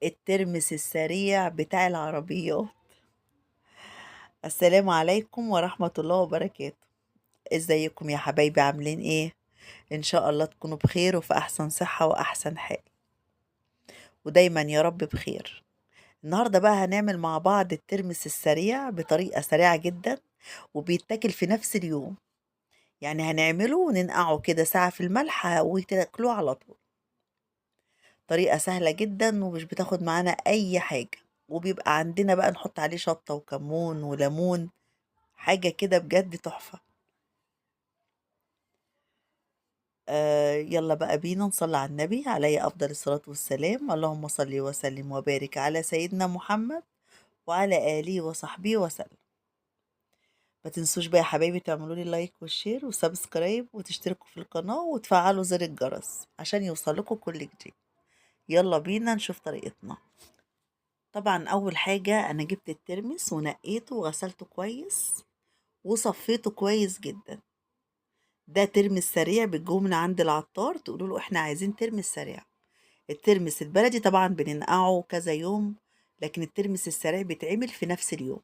الترمس السريع بتاع العربيات. السلام عليكم ورحمة الله وبركاته. ازيكم يا حبايبي، عاملين ايه؟ ان شاء الله تكونوا بخير وفي احسن صحة واحسن حال، ودايما يا رب بخير. النهاردة بقى هنعمل مع بعض الترمس السريع بطريقة سريعة جدا، وبيتاكل في نفس اليوم. يعني هنعمله وننقعه كده ساعة في الملح وتاكلوه على طول. طريقة سهلة جدا ومش بتاخد معانا اي حاجة، وبيبقى عندنا بقى نحط عليه شطة وكمون وليمون. حاجة كده بجد تحفة. يلا بقى بينا نصلي على النبي عليه أفضل الصلاة والسلام. اللهم صل وسلم وبارك على سيدنا محمد وعلى آله وصحبه وسلم. ما تنسوش بقى يا حبايبي تعملوا لي لايك والشير وسبسكرايب وتشتركوا في القناة وتفعلوا زر الجرس عشان يوصلكوا كل جديد. يلا بينا نشوف طريقتنا. طبعا أول حاجة أنا جبت الترمس ونقيته وغسلته كويس وصفيته كويس جدا. ده ترمس سريع، بتجوا من عند العطار تقولوا له احنا عايزين ترمس سريع. الترمس البلدي طبعا بننقعه كذا يوم، لكن الترمس السريع بيتعمل في نفس اليوم.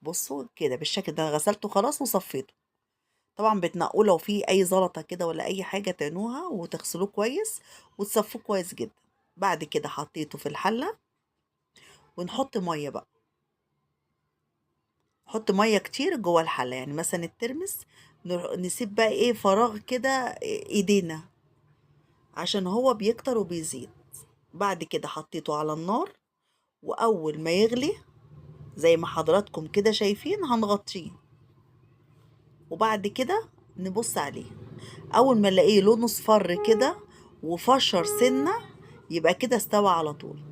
بصوا كده بالشكل ده، غسلته خلاص وصفيته. طبعا بتنقوه لو في اي زلطة كده ولا اي حاجة تعينوها وتغسلوه كويس وتصفوه كويس جدا. بعد كده حطيته في الحلة ونحط مية بقى. نحط مية كتير جوه الحلة، يعني مثلا الترمس نسيب بقى ايه فراغ كده ايدينا عشان هو بيكتر وبيزيد. بعد كده حطيته على النار، وأول ما يغلي زي ما حضراتكم كده شايفين هنغطيه. وبعد كده نبص عليه، أول ما نلاقيه لونه اصفر كده وفشر سنة يبقى كده استوى على طول.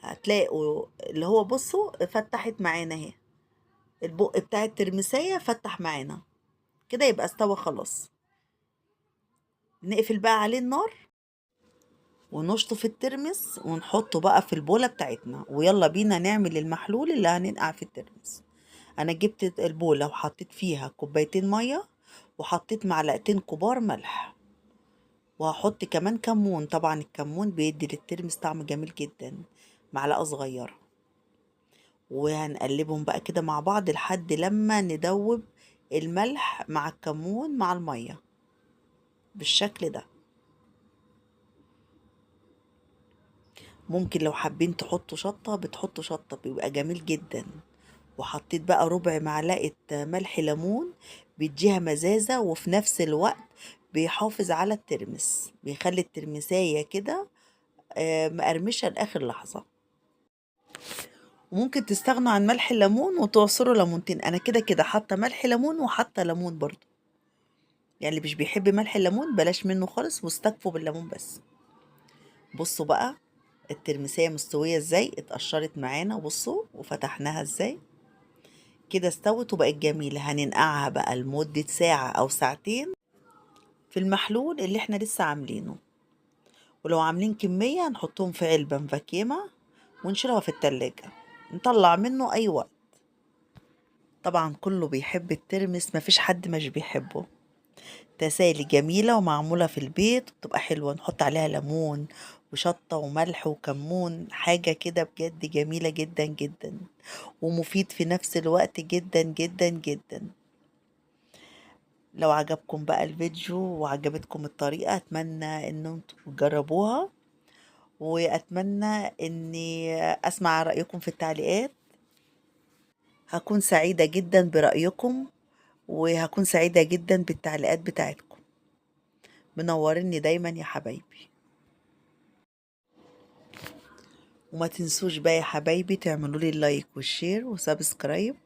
هتلاقوا اللي هو بصوا فتحت معانا اهي، البق بتاع الترمسية فتح معانا كده، يبقى استوى خلاص. نقفل بقى عليه النار ونشطف الترمس ونحطه بقى في البولة بتاعتنا، ويلا بينا نعمل المحلول اللي هننقع في الترمس. انا جبت البولة وحطيت فيها كوبايتين مية، وحطيت معلقتين كبار ملح، وهحط كمان كمون. طبعا الكمون بيدي للترمس طعم جميل جدا، معلقة صغيرة. وهنقلبهم بقى كده مع بعض لحد لما ندوب الملح مع الكمون مع المية بالشكل ده. ممكن لو حابين تحطوا شطة بتحطوا شطة، بيبقى جميل جدا. وحطيت بقى ربع معلقة ملح ليمون، بيديها مزازة وفي نفس الوقت بيحافظ على الترمس، بيخلي الترمسية كده مقرمشة لآخر لحظة. وممكن تستغنوا عن ملح الليمون وتعصروا ليمونتين. أنا كده كده حاطة ملح ليمون وحاطة ليمون برضو، يعني اللي مش بيحب ملح الليمون بلاش منه خالص واستكفوا بالليمون بس. بصوا بقى الترمسية مستوية ازاي، اتقشرت معانا بصوا وفتحناها ازاي كده استوت وبقت جميلة. هننقعها بقى لمدة ساعة أو ساعتين في المحلول اللي احنا لسه عاملينه. ولو عاملين كمية نحطهم في علبة مفكيمة ونشيلها في التلاجة، نطلع منه أي وقت. طبعا كله بيحب الترمس، مفيش حد مش بيحبه. تسالي جميلة ومعمولة في البيت وبتبقى حلوة، نحط عليها ليمون وشطة وملح وكمون، حاجة كده بجد جميلة جدا جدا، ومفيد في نفس الوقت جدا جدا جدا. لو عجبكم بقى الفيديو وعجبتكم الطريقة أتمنى إن انتوا تجربوها، وأتمنى إني أسمع رأيكم في التعليقات. هكون سعيدة جدا برأيكم، وهكون سعيدة جدا بالتعليقات بتاعتكم. منوريني دايما يا حبايبي. وما تنسوش بقى يا حبايبي تعملوا لي اللايك والشير وسبسكرايب،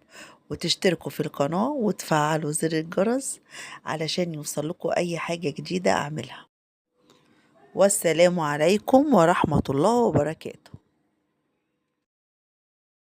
وتشتركوا في القناة وتفعلوا زر الجرس علشان يوصلكوا أي حاجة جديدة أعملها. والسلام عليكم ورحمة الله وبركاته.